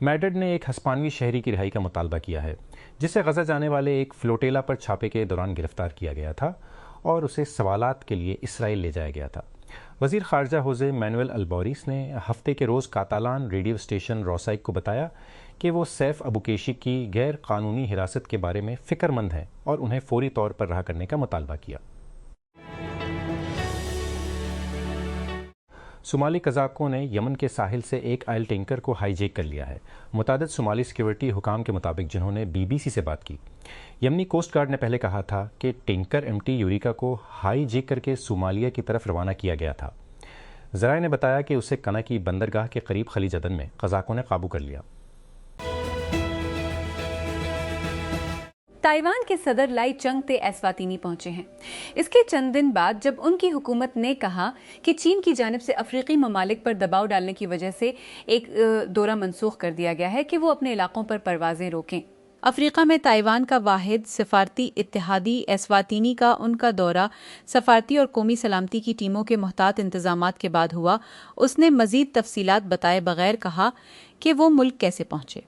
Madrid ने एक हस्पानवी शहरी की रिहाई का मुतालबा किया है, जिसे गजा जाने वाले एक फ्लोटेला पर छापे के दौरान गिरफ्तार किया गया था और उसे सवालात के लिए इसराइल ले जाया गया था। वज़ीर ख़ारजा होज़े मैनुएल अल्बोरिस ने हफ्ते के रोज़ कातालान रेडियो स्टेशन रोसाइक को बताया कि वो सैफ अबुकेशी की गैर कानूनी हिरासत के बारे में फ़िक्रमंद हैं और उन्हें फ़ौरी तौर पर रहा करने का मुतालबा किया। सोमाली कज़ाकों ने यमन के साहिल से एक ऑयल टैंकर को हाईजैक कर लिया है। मुतादिद सोमाली सिक्योरिटी हुकाम के मुताबिक, जिन्होंने BBC से बात की, यमनी कोस्ट गार्ड ने पहले कहा था कि टैंकर एमटी यूरिका को हाईजैक करके सोमालिया की तरफ रवाना किया गया था। ज़राए ने बताया कि उसे कना की बंदरगाह के करीब खलीज अदन में कज़ाकों ने काबू कर लिया। ताइवान के सदर लाई चंग-ते एस्वातिनी पहुंचे हैं। इसके चंद दिन बाद जब उनकी हुकूमत ने कहा कि चीन की जानिब से अफ्रीकी ममालिक पर दबाव डालने की वजह से एक दौरा मनसूख कर दिया गया है कि वो अपने इलाकों पर परवाजें रोकें। अफ्रीका में ताइवान का वाहिद सफारती इत्तेहादी एस्वातिनी का उनका दौरा सफारती और कौमी सलामती की टीमों के मुहतात इंतजामात के बाद हुआ। उसने मजीद तफसीलात बताए बगैर कहा कि वो मुल्क कैसे पहुंचे।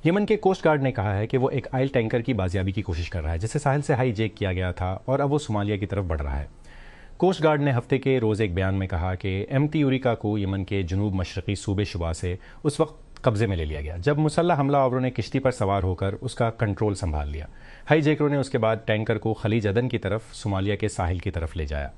यमन के कोस्ट गार्ड ने कहा है कि वो एक ऑयल टैंकर की बाजियाबी की कोशिश कर रहा है, जिसे साहिल से हाईजैक किया गया था और अब वो सोमालिया की तरफ बढ़ रहा है। कोस्ट गार्ड ने हफ्ते के रोज़ एक बयान में कहा कि एमटी यूरिका को यमन के जनूब मशरक़ी सूबे शुबा से उस वक्त कब्जे में ले लिया गया जब मुसल्लह हमलावरों ने किश्ती पर सवार होकर उसका कंट्रोल संभाल लिया। हाईजैकरों ने उसके बाद टैंकर को खलीज अदन की तरफ सोमालिया के साहिल की तरफ ले जाया।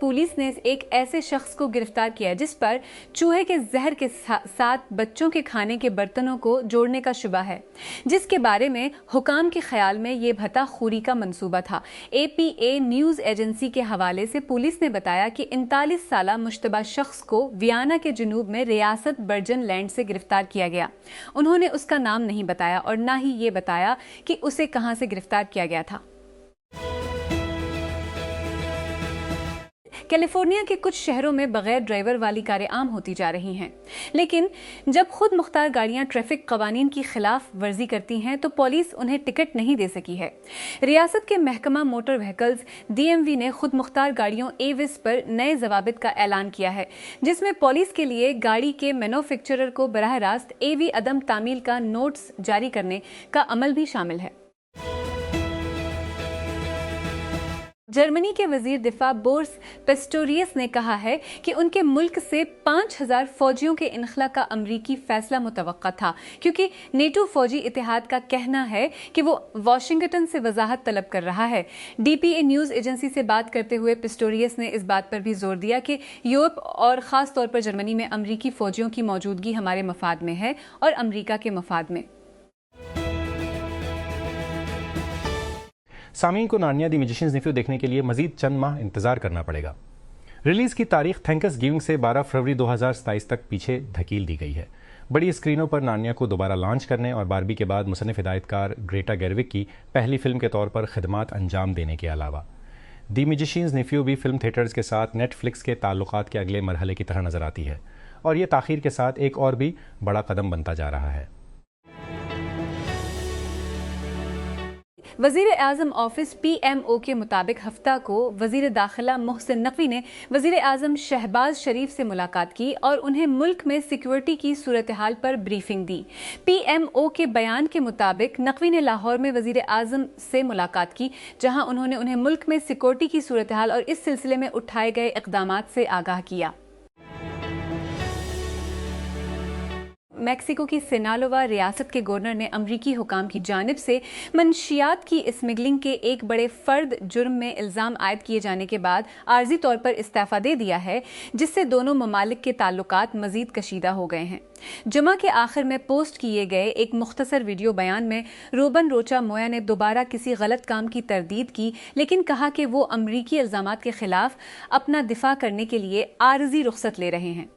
पुलिस ने एक ऐसे शख्स को गिरफ्तार किया जिस पर चूहे के जहर के साथ बच्चों के खाने के बर्तनों को जोड़ने का शुबा है, जिसके बारे में हुकाम के ख्याल में ये भत्ताखोरी का मंसूबा था। APA न्यूज़ एजेंसी के हवाले से पुलिस ने बताया कि 39 साला मुश्तबा शख्स को वियना के जनूब में रियासत बर्जन लैंड से गिरफ्तार किया गया। उन्होंने उसका नाम नहीं बताया और ना ही ये बताया कि उसे कहाँ से गिरफ्तार किया गया था। कैलिफोर्निया के कुछ शहरों में बगैर ड्राइवर वाली कारें आम होती जा रही हैं, लेकिन जब खुद मुख्तार गाड़ियां ट्रैफिक कवानीन की खिलाफ वर्जी करती हैं तो पुलिस उन्हें टिकट नहीं दे सकी है। रियासत के महकमा मोटर व्हीकल्स DMV ने खुद मुख्तार गाड़ियों AVIS पर नए जवाबित का ऐलान किया है, जिसमें पुलिस के लिए गाड़ी के मैन्युफैक्चरर को बराह रास्त AV अदम तामील का नोट्स जारी करने का अमल भी शामिल है। जर्मनी के वजीर दिफा बोर्स पेस्टोरियस ने कहा है कि उनके मुल्क से 5000 फौजियों के इनखला का अमरीकी फैसला मुतवक्का था, क्योंकि नेटो फौजी इतिहाद का कहना है कि वो वाशिंगटन से वजाहत तलब कर रहा है। DPA न्यूज़ एजेंसी से बात करते हुए पेस्टोरियस ने इस बात पर भी जोर दिया कि यूरोप और ख़ास तौर पर जर्मनी में अमरीकी फौजियों की मौजूदगी हमारे मफाद में है और अमरीका के मफाद में। सामीन को नार्निया द मैजिशियंस नेफ्यू देखने के लिए मजीद चंद माह इंतजार करना पड़ेगा। रिलीज़ की तारीख थैंक्स गिविंग से 12 फरवरी 2027 तक पीछे धकील दी गई है। बड़ी स्क्रीनों पर नार्निया को दोबारा लॉन्च करने और बारबी के बाद मुसन्निफ हिदायतकार ग्रेटा गेरविक की पहली फिल्म के तौर पर खिदमात अंजाम देने के अलावा द मैजिशियंस नेफ्यू भी फिल्म थिएटर्स के साथ नेटफ्लिक्स के ताल्लुकात के अगले मरहले की तरह नजर आती है और ये ताख़ीर के साथ एक और भी बड़ा कदम बनता जा रहा है। वज़ीर आज़म ऑफिस PMO के मुताबिक हफ्ता को वज़ीर दाखिला मोहसिन नकवी ने वज़ीर आज़म शहबाज शरीफ से मुलाकात की और उन्हें मुल्क में सिक्योरिटी की सूरत हाल पर ब्रीफिंग दी। PMO के बयान के मुताबिक नकवी ने लाहौर में वज़ीर आज़म से मुलाकात की, जहां उन्होंने उन्हें मुल्क में सिक्योरिटी की सूरत हाल और इस सिलसिले में उठाए गए इक़दामात से आगाह किया। मैक्सिको की सिनालोवा रियासत के गवर्नर ने अमरीकी हुकाम की जानिब से मनशियात की स्मगलिंग के एक बड़े फर्द जुर्म में इल्ज़ाम आयद किए जाने के बाद आर्जी तौर पर इस्तीफ़ा दे दिया है, जिससे दोनों ममालिक के ताल्लुकात मज़ीद कशीदा हो गए हैं। जुमा के आखिर में पोस्ट किए गए एक मुख्तसर वीडियो बयान में रूबन रोचा मोया ने दोबारा किसी गलत काम की तरदीद की, लेकिन कहा कि वो अमरीकी इल्ज़ामात के खिलाफ अपना दिफा करने के लिए आर्जी रुख्सत ले रहे हैं।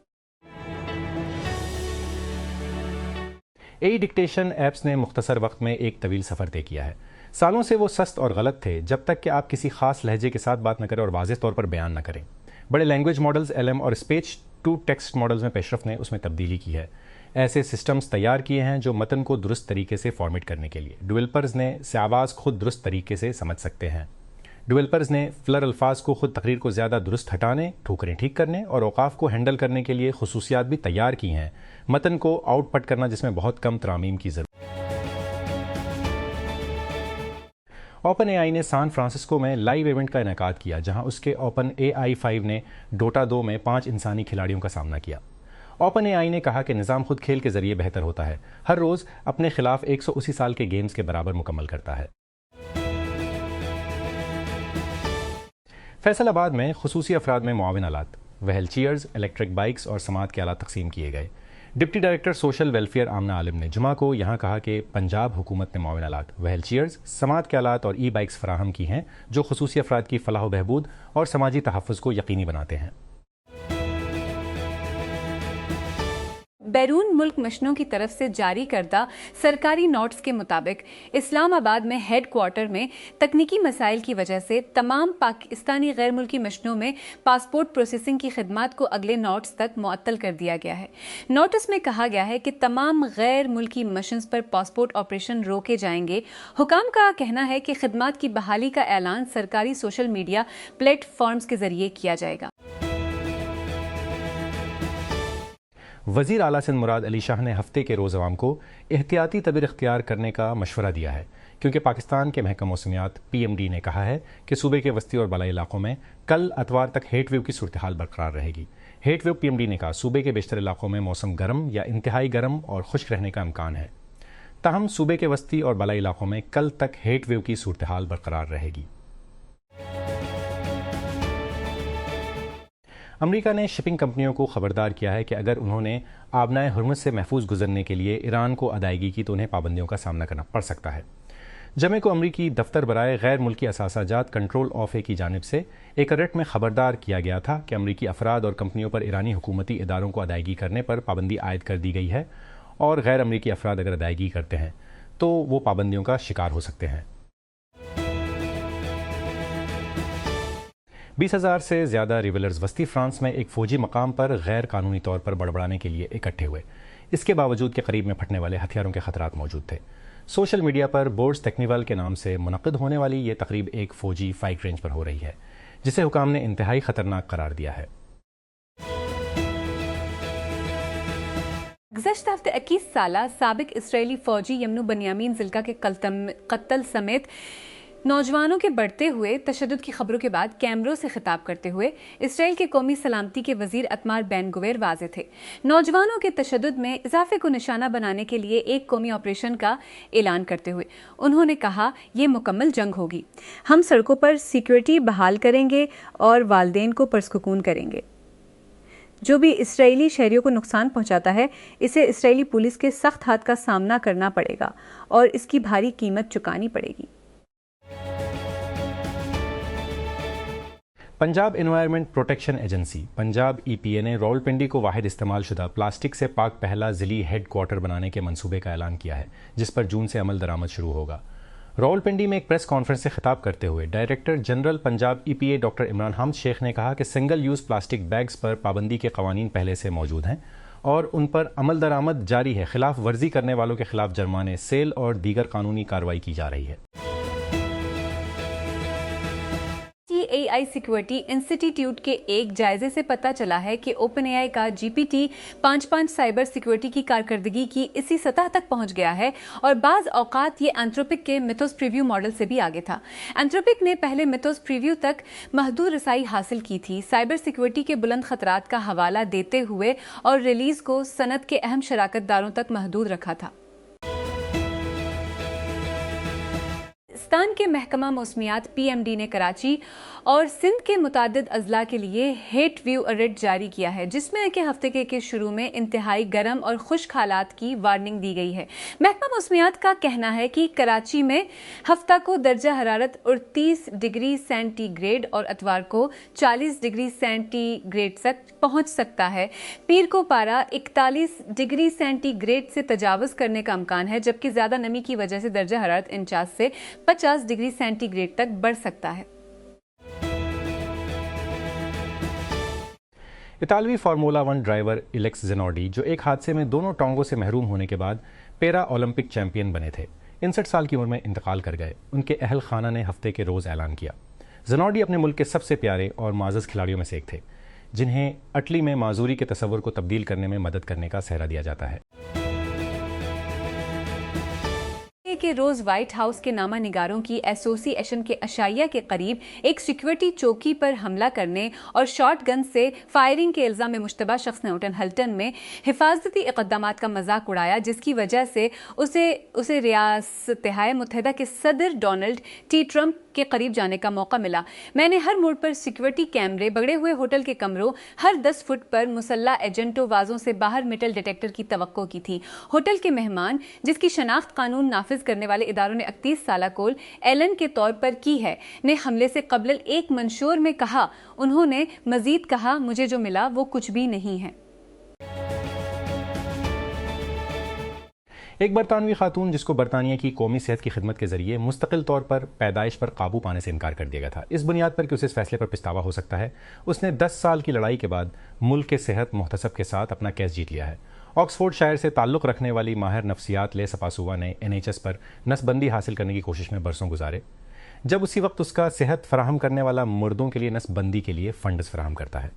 AI डिक्टेशन ऐप्स ने मुख्तसर वक्त में एक तवील सफ़र तय किया है। सालों से वो सस्त और गलत थे, जब तक कि आप किसी खास लहजे के साथ बात न करें और वाज़ेह तौर पर बयान न करें। बड़े लैंग्वेज मॉडल्स LM और स्पीच टू टेक्स्ट मॉडल्स में पेशरफ ने उसमें तब्दीली की है। ऐसे सिस्टम्स तैयार किए हैं जो मतन को दुरुस्त तरीके से फॉर्मेट करने के लिए डेवलपर्स ने से आवाज़ खुद दुरुस्त तरीके से समझ सकते हैं। डेवलपर्स ने फ्लर अल्फाज को खुद तकरीर को ज़्यादा दुरुस्त हटाने, ठोकरें ठीक करने और औकाफ को हैंडल करने के लिए खुसूसियात भी तैयार की हैं। मतन को आउटपुट करना जिसमें बहुत कम तरामीम की ज़रूरत। ओपन एआई ने सैन फ्रांसिस्को में लाइव इवेंट का इनेकाद किया, जहां उसके ओपन एआई 5 ने डोटा 2 में 5 इंसानी खिलाड़ियों का सामना किया। ओपन एआई ने कहा कि निज़ाम खुद खेल के जरिए बेहतर होता है, हर रोज़ अपने खिलाफ 180 साल के गेम्स के बराबर मुकम्मल करता है। फैसलाबाद में खुसूसी अफराद में मुआविन आलात, व्हील चेयर्स, इलेक्ट्रिक बाइक्स और समात के आलात तकसीम किए गए। डिप्टी डायरेक्टर सोशल वेलफेयर आमना आलिम ने जुमा को यहाँ कहा कि पंजाब हुकूमत ने मुआविन आलात, व्हील चेयर्स, समात के आलात और ई बाइक्स फराहम की हैं, जो खुसूसी अफराद की फलाह बहबूद और समाजी तहफ़्फ़ुज़ को यकीनी बनाते हैं। बैरून मुल्क मिशनों की तरफ से जारी करदा सरकारी नोट्स के मुताबिक इस्लामाबाद में हेड क्वार्टर में तकनीकी मसाइल की वजह से तमाम पाकिस्तानी गैर मुल्की मिशनों में पासपोर्ट प्रोसेसिंग की खिदमात को अगले नोट्स तक मुअत्तल कर दिया गया है। नोटिस में कहा गया है कि तमाम गैर मुल्की मिशंस पर पासपोर्ट ऑपरेशन रोके जाएंगे। हुकाम का कहना है कि खिदमात की बहाली का ऐलान सरकारी सोशल मीडिया प्लेटफॉर्म्स के जरिए किया जाएगा। वज़ीर आला सिंध मुराद अली शाह ने हफ्ते के रोज़ अवाम को एहतियाती तदबीर इख्तियार करने का मशवरा दिया है, क्योंकि पाकिस्तान के महकमा मौसमियात PMD ने कहा है कि सूबे के वस्ती और बलाई इलाकों में कल अतवार तक हीट वेव की सूरत हाल बरकरार रहेगी। हीट वेव PMD ने कहा सूबे के बेशतर इलाकों में मौसम गर्म या इंतहाई गर्म और खुश्क रहने का इम्कान है। ताहम सूबे के वस्ती और बलाई इलाकों में कल तक हीट वेव की सूरत हाल बरकरार रहेगी। अमेरिका ने शिपिंग कंपनियों को खबरदार किया है कि अगर उन्होंने आबनाए हुर्मुज़ से महफूज गुजरने के लिए ईरान को अदायगी की तो उन्हें पाबंदियों का सामना करना पड़ सकता है। जमे को अमरीकी दफ्तर बराए गैर मुल्की असासाजात कंट्रोल ऑफ की जानिब से एक अलर्ट में खबरदार किया गया था कि अमरीकी अफराद और कंपनियों पर ईरानी हुकूमती इदारों को अदायगी करने पर पाबंदी आयद कर दी गई है, और गैर अमरीकी अफराद अगर अदायगी करते हैं तो वो पाबंदियों का शिकार हो सकते हैं। 20,000 से ज़्यादा रिवेलर्स वस्ती फ्रांस में एक फ़ौजी मकाम पर गैर कानूनी तौर पर बड़बड़ाने के लिए इकट्ठे हुए। इसके बावजूद के करीब में फटने वाले हथियारों के खतरात मौजूद थे। सोशल मीडिया पर बोर्ड्स टेक्निवल के नाम से मुनक़िद होने वाली ये तकरीब एक फ़ौजी फाइट रेंज पर हो रही है, जिसे हुकाम ने इंतहाई ख़तरनाक करार दिया है। गुज़श्ता हफ्ते 21 साला साबिक इसराइली फ़ौजी यमनू बनियामीन ज़िल्का के कत्ल समेत नौजवानों के बढ़ते हुए तशद्दुद की खबरों के बाद कैमरों से खिताब करते हुए इसराइल के कौमी सलामती के वजीर अतमार बैन गुवेर वाज़े थे। नौजवानों के तशद्दुद में इजाफे को निशाना बनाने के लिए एक कौमी ऑपरेशन का ऐलान करते हुए उन्होंने कहा, ये मुकम्मल जंग होगी। हम सड़कों पर सिक्योरिटी बहाल करेंगे और वालदेन को पुरसुकून करेंगे। जो भी इसराइली शहरियों को नुकसान पहुंचाता है, इसे इसराइली पुलिस के सख्त हाथ का सामना करना पड़ेगा और इसकी भारी कीमत चुकानी पड़ेगी। Punjab environment protection agency Punjab EPA ने रावलपिंडी को वाहिद इस्तेमाल शुदा प्लास्टिक से पाक पहला ज़िली हेड क्वार्टर बनाने के मंसूबे का ऐलान किया है, जिस पर जून से अमल दरामद शुरू होगा। रावलपिंडी में एक प्रेस कॉन्फ्रेंस से खिताब करते हुए director general Punjab EPA doctor Imran Hamad Sheikh ने कहा कि सिंगल यूज़ प्लास्टिक बैग्स पर पाबंदी के कवानीन पहले से मौजूद हैं और उन पर अमल दरामद जारी है। खिलाफ वर्जी करने वालों के खिलाफ जुर्माने, सेल और दीगर कानूनी कार्रवाई की जा रही है। AI सिक्योरिटी इंस्टीट्यूट के एक जायजे से पता चला है कि OpenAI का GPT 5.5 साइबर सिक्योरिटी की कारकर्दगी की इसी सतह तक पहुंच गया है और बाज़ औकात ये एंथ्रोपिक के मिथोस प्रीव्यू मॉडल से भी आगे था। एंथ्रोपिक ने पहले मिथोस प्रीव्यू तक महदूद रसाई हासिल की थी, साइबर सिक्योरिटी के बुलंद खतरात का हवाला देते हुए, और रिलीज को सनत के अहम शराकतदारों तक महदूद रखा था। पाकिस्तान के महकमा मौसमियात PMD ने कराची और सिंध के मुतादिद अजला के लिए हीट वेव अलर्ट जारी किया है, जिसमें कि हफ्ते के शुरू में इंतहाई गर्म और खुश्क हालात की वार्निंग दी गई है। महकमा मौसमियात का कहना है कि कराची में हफ्ता को दर्जा हरारत 38 डिग्री सेंटीग्रेड और अतवार को 40 डिग्री सेंटीग्रेड तक पहुंच सकता है। पीर को पारा 41 डिग्री सेंटीग्रेड से तजावुज करने का इम्कान है, जबकि ज्यादा नमी की वजह से दर्जा हरारत 49 से 50 डिग्री सेंटीग्रेड तक बढ़ सकता है। इतालवी फार्मूला 1 ड्राइवर एलेक्स ज़ेनोडी, जो एक हादसे में दोनों टांगों से महरूम होने के बाद पैरा ओलंपिक चैंपियन बने थे, 59 साल की उम्र में इंतकाल कर गए। उनके अहल खाना ने हफ्ते के रोज़ ऐलान किया। जनाउडी अपने मुल्क के सबसे प्यारे और मुअज़्ज़ज़ खिलाड़ियों में से एक थे, जिन्हें अटली में माजूरी के तसव्वुर को तब्दील करने में मदद करने का सेहरा दिया जाता है। के रोज व्हाइट हाउस के नामा निगारों की एसोसिएशन के अशाइया के करीब एक सिक्योरिटी चौकी पर हमला करने और शॉट गन से फायरिंग के इल्जाम में मुश्तबा शख्स ने हल्टन में हिफाजती इक़दामात का मजाक उड़ाया, जिसकी वजह से उसे रियासत-ए मुत्तहिदा के सदर डोनाल्ड टी ट्रंप के करीब जाने का मौका मिला। मैंने हर मोड़ पर सिक्योरिटी कैमरे, बगड़े हुए होटल के कमरों, हर 10 फुट पर मुसल्ला एजेंटों, वाजों से बाहर मेटल डिटेक्टर की तवक्को की थी। होटल के मेहमान, जिसकी शनाख्त कानून नाफिज करने वाले इदारों ने 31 साल कोल एलन के तौर पर की है, ने हमले से कबल एक मंशूर में कहा। उन्होंने मजीद कहा, मुझे जो मिला वो कुछ भी नहीं है। एक बरतानवी खातून, जिसको बरतानिया की कौमी सेहत की खिदमत के जरिए मुस्तकिल तौर पर पैदाइश पर काबू पाने से इनकार कर दिया गया था, इस बुनियाद पर कि उसे इस फैसले पर पछतावा हो सकता है, उसने 10 साल की लड़ाई के बाद मुल्क के सेहत मुहतसब के साथ अपना केस जीत लिया है। ऑक्सफोर्ड शायर से ताल्लुक़ रखने वाली माहिर नफ्सियात ले सपासुवा ने NHS पर नसबंदी हासिल करने की कोशिश में बरसों गुजारे, जब उसी वक्त उसका सेहत फराहम करने वाला मुर्दों के लिए नसबंदी के लिए फंड्स फराहम करता है।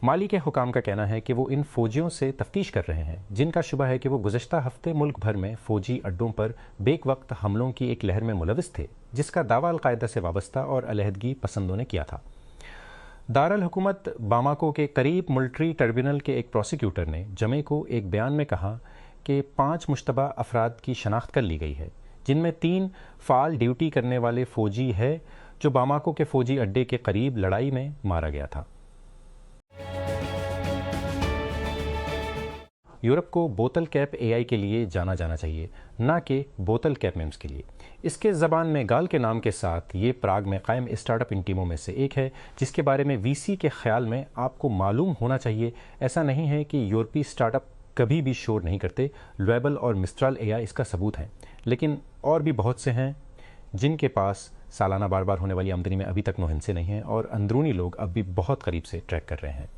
माली के हुकाम का कहना है कि वो इन फौजियों से तफ्तीश कर रहे हैं, जिनका शुबा है कि वो गुज़श्ता हफ्ते मुल्क भर में फौजी अड्डों पर बेक वक्त हमलों की एक लहर में मुलविस थे, जिसका दावा अल-कायदा से वाबस्ता और अलहदगी पसंदों ने किया था। दारुल हुकूमत बामाको के करीब मिलिट्री ट्रिब्यूनल के एक प्रोसिक्यूटर ने जमे को एक बयान में कहा कि 5 मुश्तबा अफराद की शनाख्त कर ली गई है, जिनमें 3 फ़ाल ड्यूटी करने वाले फ़ौजी है, जो बामाको के फ़ौजी अड्डे के करीब लड़ाई में मारा गया था। यूरोप को बोतल कैप AI के लिए जाना जाना चाहिए, ना कि बोतल कैप मेम्स के लिए। इसके ज़बान में गाल के नाम के साथ ये प्राग में कायम स्टार्टअप इन टीमों में से एक है, जिसके बारे में VC के ख्याल में आपको मालूम होना चाहिए। ऐसा नहीं है कि यूरोपीय स्टार्टअप कभी भी शोर नहीं करते। ल्वेबल और मिस्ट्राल AI इसका सबूत हैं, लेकिन और भी बहुत से हैं जिनके पास सालाना बार बार होने वाली आमदनी में अभी तक मुहिंसे नहीं हैं और अंदरूनी लोग अब भी बहुत करीब से ट्रैक कर रहे हैं।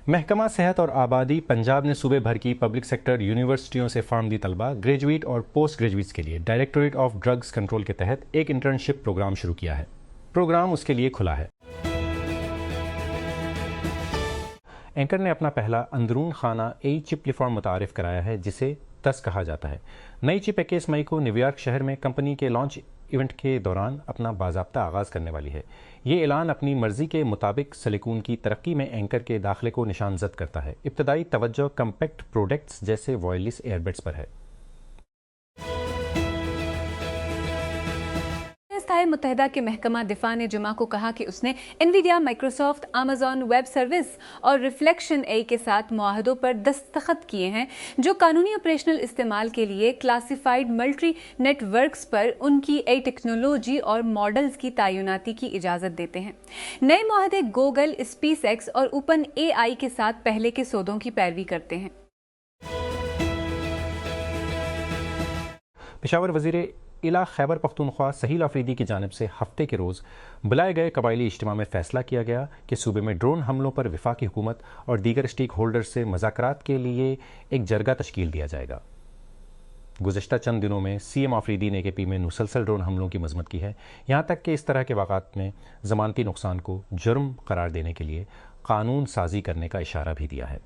महकमा सेहत और आबादी पंजाब ने सूबे भर की पब्लिक सेक्टर यूनिवर्सिटियों से फार्म दी तलबा, ग्रेजुएट और पोस्ट ग्रेजुएट्स के लिए डायरेक्टोरेट ऑफ ड्रग्स कंट्रोल के तहत एक इंटर्नशिप प्रोग्राम शुरू किया है। प्रोग्राम उसके लिए खुला है। एंकर ने अपना पहला अंदरून खाना ए चिप प्लेटफॉर्म मुतारिफ कराया है, जिसे तस कहा जाता है। नई चिप 21 मई को न्यूयॉर्क शहर में कंपनी के लॉन्च इवेंट के दौरान अपना बाज़ाब्ता आगाज़ करने वाली है। ये ऐलान अपनी मर्जी के मुताबिक सिलिकॉन की तरक्की में एंकर के दाखिले को निशानजद करता है। इब्तदाई तवज्जो कम्पैक्ट प्रोडक्ट्स जैसे वायरलेस एयरबड्स पर है। मुत्तहिदा के महकमा दिफा ने जुमा को कहा कि उसने Nvidia, Microsoft, Amazon web service और रिफ्लेक्शन ए के साथ मुआहदों पर दस्तखत किए हैं, जो कानूनी ऑपरेशनल इस्तेमाल के लिए क्लासिफाइड मिलिट्री नेटवर्क्स पर उनकी ए टेक्नोलॉजी और मॉडल्स की तैनाती की इजाज़त देते हैं। नए मुआहदे गूगल, स्पेसएक्स और ओपन AI के साथ पहले के सौदों की पैरवी करते हैं। पेशावर वज़ीर इला खैबर पख्तूनख्वा सहील अफरीदी की जानिब से हफ्ते के रोज़ बुलाए गए कबायली इज्तिमा में फ़ैसला किया गया कि सूबे में ड्रोन हमलों पर वफाकी हुकूमत और दीगर स्टेक होल्डर्स से मुज़ाकरात के लिए एक जरगा तश्कील दिया जाएगा। गुज़श्ता चंद दिनों में CM अफरीदी ने KP में मुसलसल ड्रोन हमलों की मज़म्मत की है, यहाँ तक कि इस तरह के वाक़ात में ज़मानती नुकसान को जुर्म करार देने के लिए कानून साजी करने का इशारा भी दिया है।